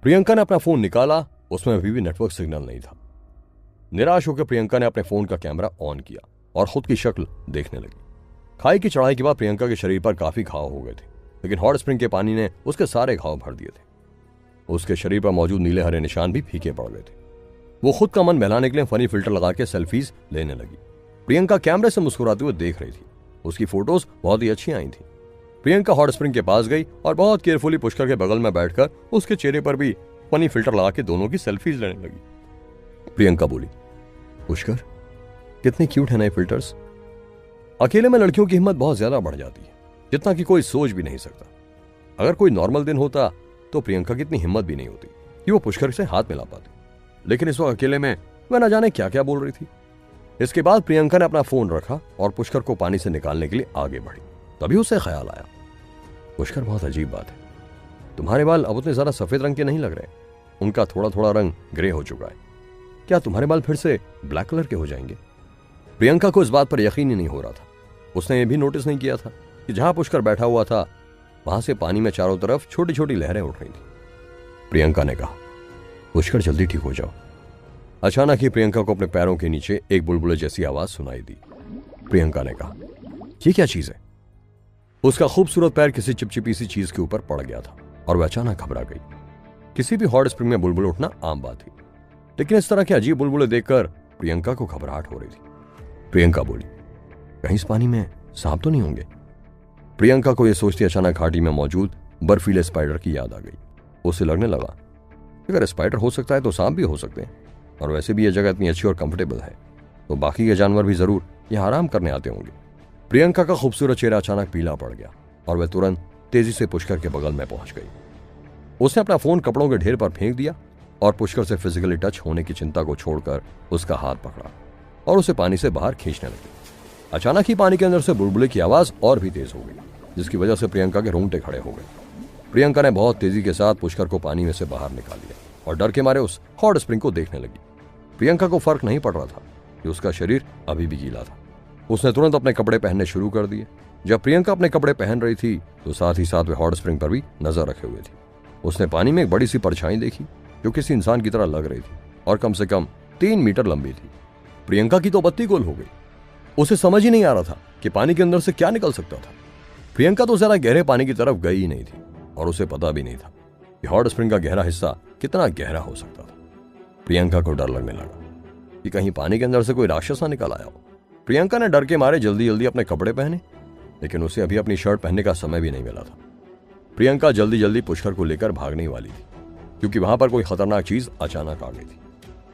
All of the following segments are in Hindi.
प्रियंका ने अपना फोन निकाला, उसमें अभी भी नेटवर्क सिग्नल नहीं था। निराश होकर प्रियंका ने अपने फोन का कैमरा ऑन किया और खुद की शक्ल देखने लगी। खाई की चढ़ाई के बाद प्रियंका के शरीर पर काफी घाव हो गए थे, लेकिन हॉट स्प्रिंग के पानी ने उसके सारे घाव भर दिए थे। उसके शरीर पर मौजूद नीले हरे निशान भी फीके पड़ गए थे। वो खुद का मन बहलाने के लिए फनी फिल्टर लगा के सेल्फीज लेने लगी। प्रियंका कैमरे से मुस्कुराते हुए देख रही थी। उसकी फोटोज बहुत ही अच्छी आई थी। प्रियंका हॉट स्प्रिंग के पास गई और बहुत केयरफुली पुष्कर के बगल में बैठकर उसके चेहरे पर भी फनी फिल्टर लगा के दोनों की सेल्फीज लेने लगी। प्रियंका बोली, पुष्कर कितने क्यूट है ना ये फिल्टर्स। अकेले में लड़कियों की हिम्मत बहुत ज्यादा बढ़ जाती है, जितना कि कोई सोच भी नहीं सकता। अगर कोई नॉर्मल दिन होता तो प्रियंका की इतनी हिम्मत भी नहीं होती कि वो पुष्कर से हाथ मिला पाती, लेकिन इस वक्त अकेले में वह न जाने क्या क्या बोल रही थी। इसके बाद प्रियंका ने अपना फोन रखा और पुष्कर को पानी से निकालने के लिए आगे बढ़ी। तभी उसे ख्याल आया, पुष्कर बहुत अजीब बात है, तुम्हारे बाल अब उतने ज्यादा सफेद रंग के नहीं लग रहे, उनका थोड़ा थोड़ा रंग ग्रे हो चुका है। क्या तुम्हारे बाल फिर से ब्लैक कलर के हो जाएंगे? प्रियंका को इस बात पर यकीन ही नहीं हो रहा था। उसने ये भी नोटिस नहीं किया था कि जहां पुष्कर बैठा हुआ था वहां से पानी में चारों तरफ छोटी छोटी लहरें उठ रही थी। प्रियंका ने कहा, पुष्कर जल्दी ठीक हो जाओ। अचानक ही प्रियंका को अपने पैरों के नीचे एक बुलबुले जैसी आवाज सुनाई दी। प्रियंका ने कहा, ये क्या चीज है? उसका खूबसूरत पैर किसी चिपचिपी सी चीज के ऊपर पड़ गया था और वह अचानक घबरा गई। किसी भी हॉट स्प्रिंग में बुलबुले उठना आम बात थी, लेकिन इस तरह के अजीब बुलबुले देखकर प्रियंका को घबराहट हो रही थी। प्रियंका बोली, कहीं इस पानी में सांप तो नहीं होंगे? प्रियंका को यह सोचती अचानक घाटी में मौजूद बर्फीले स्पाइडर की याद आ गई। उसे लगने लगा, अगर स्पाइडर हो सकता है तो सांप भी हो सकते हैं, और वैसे भी यह जगह इतनी अच्छी और कंफर्टेबल है तो बाकी के जानवर भी जरूर यहां आराम करने आते होंगे। प्रियंका का खूबसूरत चेहरा अचानक पीला पड़ गया और वह तुरंत तेजी से पुष्कर के बगल में पहुंच गई। उसने अपना फोन कपड़ों के ढेर पर फेंक दिया और पुष्कर से फिजिकली टच होने की चिंता को छोड़कर उसका हाथ पकड़ा और उसे पानी से बाहर खींचने लगी। अचानक ही पानी के अंदर से बुलबुले की आवाज और भी तेज हो गई, जिसकी वजह से प्रियंका के रोंगटे खड़े हो गए। प्रियंका ने बहुत तेजी के साथ पुष्कर को पानी में से बाहर निकाल लिया और डर के मारे उस हॉट स्प्रिंग को देखने लगी। प्रियंका को फर्क नहीं पड़ रहा था कि उसका शरीर अभी भी गीला था। उसने तुरंत अपने कपड़े पहनने शुरू कर दिए। जब प्रियंका अपने कपड़े पहन रही थी तो साथ ही साथ वह हॉट स्प्रिंग पर भी नजर रखे हुए थी। उसने पानी में एक बड़ी सी परछाई देखी जो किसी इंसान की तरह लग रही थी और कम से कम 3 मीटर लंबी थी। प्रियंका की तो बत्ती गोल हो गई। उसे समझ ही नहीं आ रहा था कि पानी के अंदर से क्या निकल सकता था। प्रियंका तो ज्यादा गहरे पानी की तरफ गई ही नहीं थी और उसे पता भी नहीं था कि हॉट स्प्रिंग का गहरा हिस्सा कितना गहरा हो सकता था। प्रियंका को डर लगने लगा कि कहीं पानी के अंदर से कोई राक्षस ना निकल आया हो। प्रियंका ने डर के मारे जल्दी जल्दी अपने कपड़े पहने, लेकिन उसे अभी अपनी शर्ट पहनने का समय भी नहीं मिला था। प्रियंका जल्दी जल्दी पुष्कर को लेकर भागने वाली थी, क्योंकि वहां पर कोई खतरनाक चीज अचानक आ गई थी।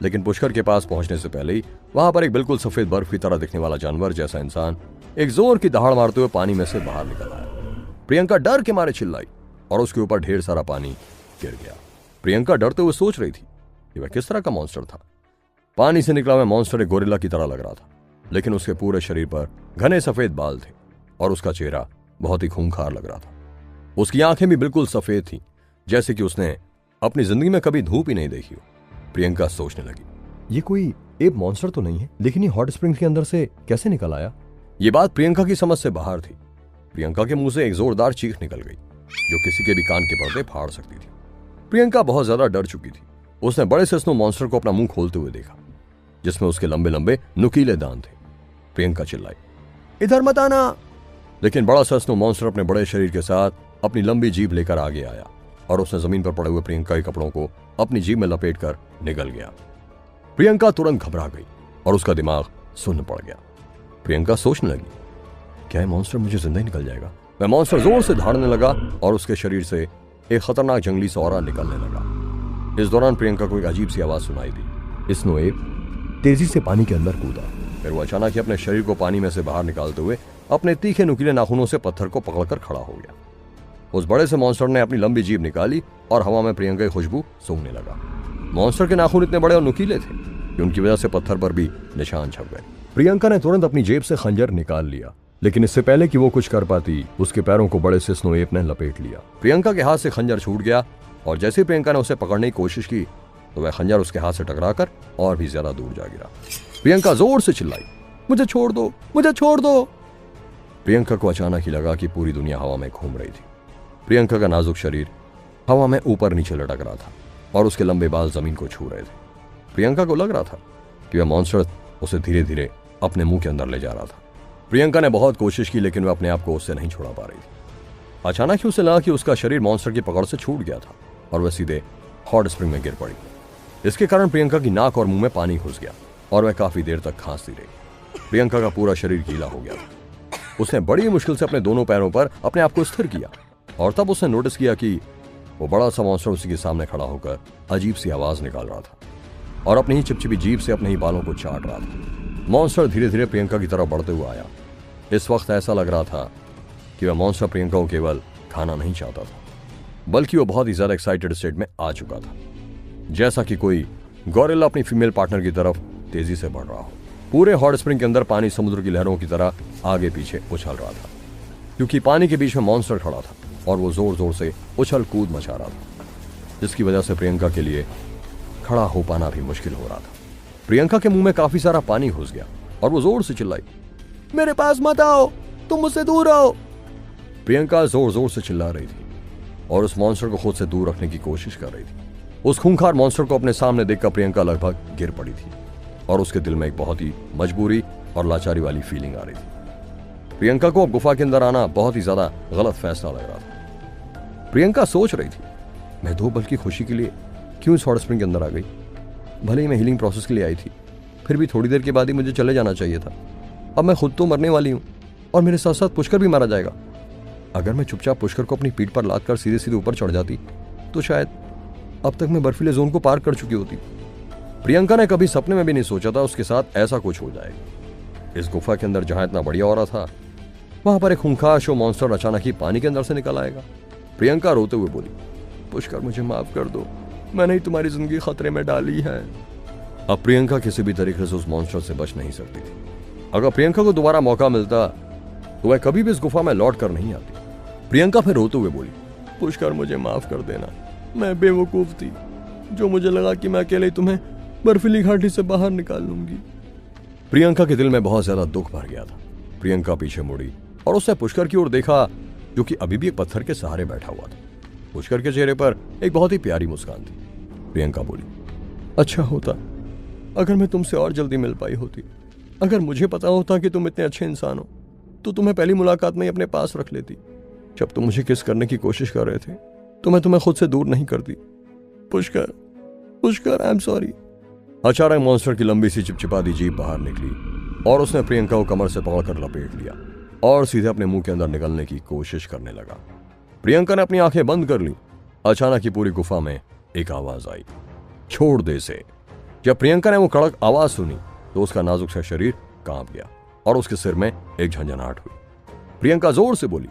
लेकिन पुष्कर के पास पहुंचने से पहले ही वहां पर एक बिल्कुल सफेद बर्फ की तरह दिखने वाला जानवर जैसा इंसान एक जोर की दहाड़ मारते हुए पानी में से बाहर निकल आया। प्रियंका डर के मारे चिल्लाई और उसके ऊपर ढेर सारा पानी गिर गया। प्रियंका डरते हुए सोच रही थी कि वह किस तरह का मॉन्स्टर था। पानी से निकला हुआ मॉन्स्टर एक गोरिल्ला की तरह लग रहा था, लेकिन उसके पूरे शरीर पर घने सफेद बाल थे और उसका चेहरा बहुत ही खूंखार लग रहा था। उसकी आंखें भी बिल्कुल सफेद थीं, जैसे कि उसने अपनी जिंदगी में कभी धूप ही नहीं देखी हो। प्रियंका सोचने लगी, ये कोई एप मॉन्स्टर तो नहीं है, लेकिन ये हॉट स्प्रिंग के अंदर से कैसे निकल आया? ये बात प्रियंका की समझ से बाहर थी। प्रियंका के मुंह से एक जोरदार चीख निकल गई जो किसी के भी कान के पर्दे फाड़ सकती थी। प्रियंका बहुत ज्यादा डर चुकी थी। उसने बड़े से स्नो मॉन्स्टर को अपना मुंह खोलते हुए देखा, जिसमें उसके लंबे लंबे नुकीले दांत थे। प्रियंका चिल्लाई, इधर मत आना! लेकिन बड़ा सा स्नो मॉन्स्टर अपने बड़े शरीर के साथ अपनी लंबी जीभ लेकर आगे आया और उसने जमीन पर पड़े हुए प्रियंका के कपड़ों को अपनी जीभ में लपेटकर निगल गया। प्रियंका तुरंत घबरा गई और उसका दिमाग सुन्न पड़ गया। प्रियंका सोचने लगी, क्या ये मॉन्स्टर मुझे जिंदा ही निकल जाएगा? वह मॉन्स्टर जोर से दहाड़ने लगा और उसके शरीर से एक खतरनाक जंगली सा ऑरा निकलने लगा। इस दौरान प्रियंका को एक अजीब सी आवाज सुनाई दी। स्नो एप तेजी से पानी के अंदर कूदा। फिर वो अचानक ही अपने शरीर को पानी में से बाहर निकालते हुए अपने तीखे नुकीले नाखूनों से पत्थर को पकड़कर खड़ा हो गया। उस बड़े से मॉन्स्टर ने अपनी लंबी जीभ निकाली और हवा में प्रियंका की खुशबू सूंघने लगा। मॉन्स्टर के नाखून इतने बड़े और नुकीले थे कि उनकी वजह से पत्थर पर भी निशान छप गए। प्रियंका ने तुरंत अपनी जेब से खंजर निकाल लिया, लेकिन इससे पहले कि वो कुछ कर पाती उसके पैरों को बड़े से स्नो एप ने लपेट लिया। प्रियंका के हाथ से खंजर छूट गया और जैसे ही प्रियंका ने उसे पकड़ने की कोशिश की तो वह खंजर उसके हाथ से टकराकर और भी ज्यादा दूर जा गिरा। प्रियंका जोर से चिल्लाई, मुझे छोड़ दो, मुझे छोड़ दो! प्रियंका को अचानक ही लगा कि पूरी दुनिया हवा में घूम रही थी। प्रियंका का नाजुक शरीर हवा में ऊपर नीचे लटक रहा था और उसके लंबे बाल जमीन को छू रहे थे। प्रियंका को लग रहा था कि वह मॉन्स्टर उसे धीरे धीरे अपने मुंह के अंदर ले जा रहा था। प्रियंका ने बहुत कोशिश की, लेकिन वह अपने आप को उससे नहीं छुड़ा पा रही थी। अचानक ही उसे लगा कि उसका शरीर मॉन्स्टर की पकड़ से छूट गया था और वह सीधे हॉट स्प्रिंग में गिर पड़ी। इसके कारण प्रियंका की नाक और मुंह में पानी घुस गया और वह काफी देर तक खांसती रही। प्रियंका का पूरा शरीर गीला हो गया था। उसने बड़ी मुश्किल से अपने दोनों पैरों पर अपने आप को स्थिर किया और तब उसने नोटिस किया कि वो बड़ा सा मॉन्स्टर उसी के सामने खड़ा होकर अजीब सी आवाज निकाल रहा था और अपनी ही चिपचिपी जीभ से अपने ही बालों को चाट रहा था। मॉन्स्टर धीरे धीरे प्रियंका की तरफ बढ़ते हुए आया। इस वक्त ऐसा लग रहा था कि वह मॉन्स्टर प्रियंका को केवल खाना नहीं चाहता था, बल्कि वो बहुत ही ज्यादा एक्साइटेड स्टेट में आ चुका था, जैसा कि कोई गौरिल्ला अपनी फीमेल पार्टनर की तरफ तेजी से बढ़ रहा हो। पूरे हॉट स्प्रिंग के अंदर पानी समुद्र की लहरों की तरह आगे पीछे उछल रहा था, क्योंकि पानी के बीच में मॉन्स्टर खड़ा था और वो जोर जोर से उछल कूद मचा रहा था, जिसकी वजह से प्रियंका के लिए खड़ा हो पाना भी मुश्किल हो रहा था। प्रियंका के मुंह में काफी सारा पानी घुस गया और वो जोर से चिल्लाई, मेरे पास मत आओ, तुम मुझसे दूर रहो। प्रियंका जोर जोर से चिल्ला रही थी और उस मॉन्स्टर को खुद से दूर रखने की कोशिश कर रही थी। उस खूंखार मॉन्स्टर को अपने सामने देखकर प्रियंका लगभग गिर पड़ी थी और उसके दिल में एक बहुत ही मजबूरी और लाचारी वाली फीलिंग आ रही थी। प्रियंका को अब गुफा के अंदर आना बहुत ही ज्यादा गलत फैसला लग रहा था। प्रियंका सोच रही थी, मैं 2 पल की खुशी के लिए क्यों इस हॉट स्प्रिंग के अंदर आ गई? भले ही मैं हीलिंग प्रोसेस के लिए आई थी, फिर भी थोड़ी देर के बाद ही मुझे चले जाना चाहिए था। अब मैं खुद तो मरने वाली हूं और मेरे साथ साथ पुष्कर भी मारा जाएगा। अगर मैं चुपचाप पुष्कर को अपनी पीठ पर लाद कर सीधे सीधे ऊपर चढ़ जाती तो शायद अब तक मैं बर्फीले जोन को पार कर चुकी होती। प्रियंका ने कभी सपने में भी नहीं सोचा था उसके साथ ऐसा कुछ हो जाएगा। इस गुफा के अंदर जहां इतना बढ़िया हो रहा था, वहां पर एक खूंखार शो मॉन्स्टर अचानक ही पानी के अंदर से निकल आएगा। प्रियंका रोते हुए बोली, पुष्कर मुझे माफ कर दो, मैंने ही तुम्हारी जिंदगी खतरे में डाली है। अब प्रियंका किसी भी तरीके से उस मॉन्स्टर से बच नहीं सकती थी। अगर प्रियंका को दोबारा मौका मिलता तो वह कभी भी इस गुफा में लौट कर नहीं आती। प्रियंका फिर रोते हुए बोली, पुष्कर मुझे माफ कर देना, मैं बेवकूफ थी जो मुझे लगा कि मैं अकेले तुम्हें बर्फीली घाटी से बाहर निकाल लूंगी। प्रियंका के दिल में बहुत ज्यादा दुख भर गया था। प्रियंका पीछे मुड़ी और उसने पुष्कर की ओर देखा, जो कि अभी भी एक पत्थर के सहारे बैठा हुआ था। पुष्कर के चेहरे पर एक बहुत ही प्यारी मुस्कान थी। प्रियंका बोली, अच्छा होता अगर मैं तुमसे और जल्दी मिल पाई होती। अगर मुझे पता होता कि तुम इतने अच्छे इंसान हो तो तुम्हें पहली मुलाकात में ही अपने पास रख लेती। जब तुम मुझे किस करने की कोशिश कर रहे थे तो मैं तुम्हें खुद से दूर नहीं करती। Pushkar, Pushkar, I am sorry. अचानक मॉन्स्टर की लंबी सी चिपचिपाती जीभ बाहर निकली और उसने प्रियंका को कमर से पकड़कर लपेट लिया और सीधे अपने मुंह के अंदर निकलने की कोशिश करने लगा। प्रियंका ने अपनी आंखें बंद कर ली। अचानक ही पूरी गुफा में एक आवाज आई, छोड़ दे से। जब प्रियंका ने वो कड़क आवाज सुनी तो उसका नाजुक सा शरीर कांप गया और उसके सिर में एक झंझनाहट हुई। प्रियंका जोर से बोली,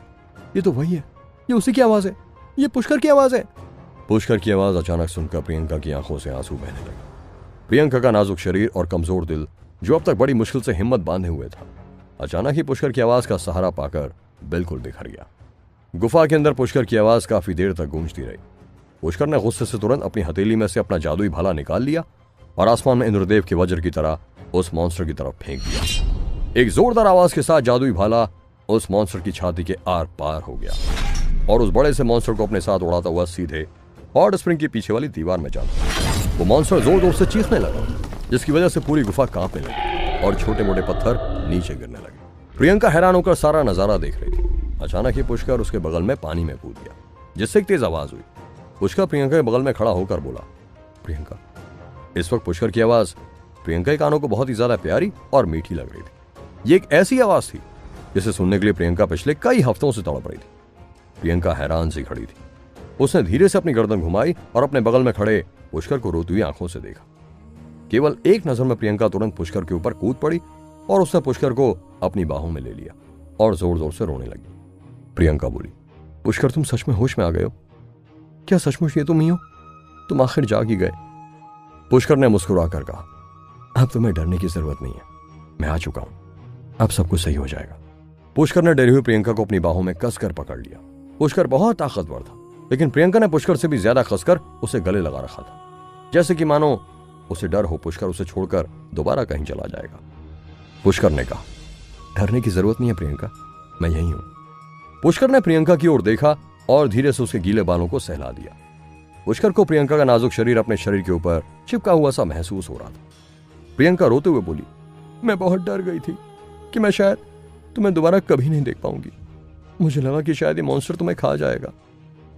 ये तो वही है, ये उसी की आवाज है, ये पुष्कर की आवाज है। पुष्कर की आवाज अचानक सुनकर प्रियंका की आंखों से आंसू बहने लगे। प्रियंका का नाजुक शरीर और कमजोर दिल, जो अब तक बड़ी मुश्किल से हिम्मत बांधे हुए था, अचानक ही पुष्कर की आवाज का सहारा पाकर बिल्कुल बिखर गया। गुफा के अंदर पुष्कर की आवाज काफी देर तक गूंजती रही। पुष्कर ने गुस्से से तुरंत अपनी हथेली में से अपना जादुई भाला निकाल लिया और आसमान में इंद्रदेव के वज्र की तरह उस मॉन्स्टर की तरफ फेंक दिया। एक जोरदार आवाज के साथ जादुई भाला उस मॉन्स्टर की छाती के आर पार हो गया और उस बड़े से मॉन्स्टर को अपने साथ उड़ाता हुआ सीधे हॉट स्प्रिंग के पीछे वाली दीवार में जा लगा। वो मॉन्स्टर जोर जोर से चीखने लगा, जिसकी वजह से पूरी गुफा कांपने लगी और छोटे मोटे पत्थर नीचे गिरने लगे। प्रियंका हैरान होकर सारा नजारा देख रही थी। अचानक ही पुष्कर उसके बगल में पानी में कूद गया, जिससे एक तेज आवाज हुई। पुष्कर प्रियंका के बगल में खड़ा होकर बोला, प्रियंका। इस वक्त पुष्कर की आवाज प्रियंका के कानों को बहुत ही ज्यादा प्यारी और मीठी लग रही थी। ये एक ऐसी आवाज थी जिसे सुनने के लिए प्रियंका पिछले कई हफ्तों से तड़प रही थी। प्रियंका हैरान सी खड़ी थी। उसने धीरे से अपनी गर्दन घुमाई और अपने बगल में खड़े पुष्कर को रोती हुई आंखों से देखा। केवल एक नजर में प्रियंका तुरंत पुष्कर के ऊपर कूद पड़ी और उसने पुष्कर को अपनी बाहों में ले लिया और जोर जोर से रोने लगी। प्रियंका बोली, पुष्कर तुम सच में होश में आ गए हो? क्या सचमुच ये तुम ही हो? तुम आखिर जाग ही गए। पुष्कर ने मुस्कुराकर कहा, अब तुम्हें डरने की जरूरत नहीं है, मैं आ चुका हूं, अब सब कुछ सही हो जाएगा। पुष्कर ने डरी हुई प्रियंका को अपनी बाहों में कसकर पकड़ लिया। पुष्कर बहुत ताकतवर था, लेकिन प्रियंका ने पुष्कर से भी ज्यादा कसकर उसे गले लगा रखा था, जैसे कि मानो उसे डर हो पुष्कर उसे छोड़कर दोबारा कहीं चला जाएगा। पुष्कर ने कहा, डरने की जरूरत नहीं है प्रियंका, मैं यही हूं। पुष्कर ने प्रियंका की ओर देखा और धीरे से उसके गीले बालों को सहला दिया। पुष्कर को प्रियंका का नाजुक शरीर अपने शरीर के ऊपर चिपका हुआ सा महसूस हो रहा था। प्रियंका रोते हुए बोली, मैं बहुत डर गई थी कि मैं शायद तुम्हें दोबारा कभी नहीं देख पाऊंगी। मुझे लगा कि शायद ये मॉन्स्टर तुम्हें खा जाएगा।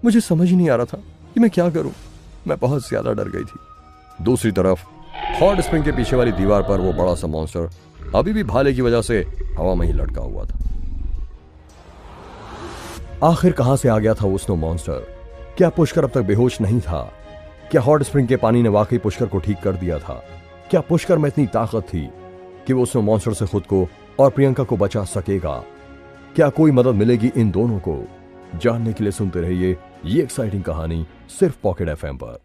मुझे समझ ही नहीं आ रहा था कि मैं क्या करूं। मैं बहुत ज्यादा डर गई थी। दूसरी तरफ हॉट स्प्रिंग के पीछे वाली दीवार पर वो बड़ा सा मॉन्स्टर अभी भी भाले की वजह से हवा में ही लटका हुआ था। आखिर कहां से आ गया था वो स्नो मॉन्स्टर? क्या पुष्कर अब तक बेहोश नहीं था? क्या हॉट स्प्रिंग के पानी ने वाकई पुष्कर को ठीक कर दिया था? क्या पुष्कर में इतनी ताकत थी कि वो स्नो मॉन्स्टर से खुद को और प्रियंका को बचा सकेगा? क्या कोई मदद मिलेगी इन दोनों को? जानने के लिए सुनते रहिए ये एक्साइटिंग कहानी सिर्फ पॉकेट FM पर।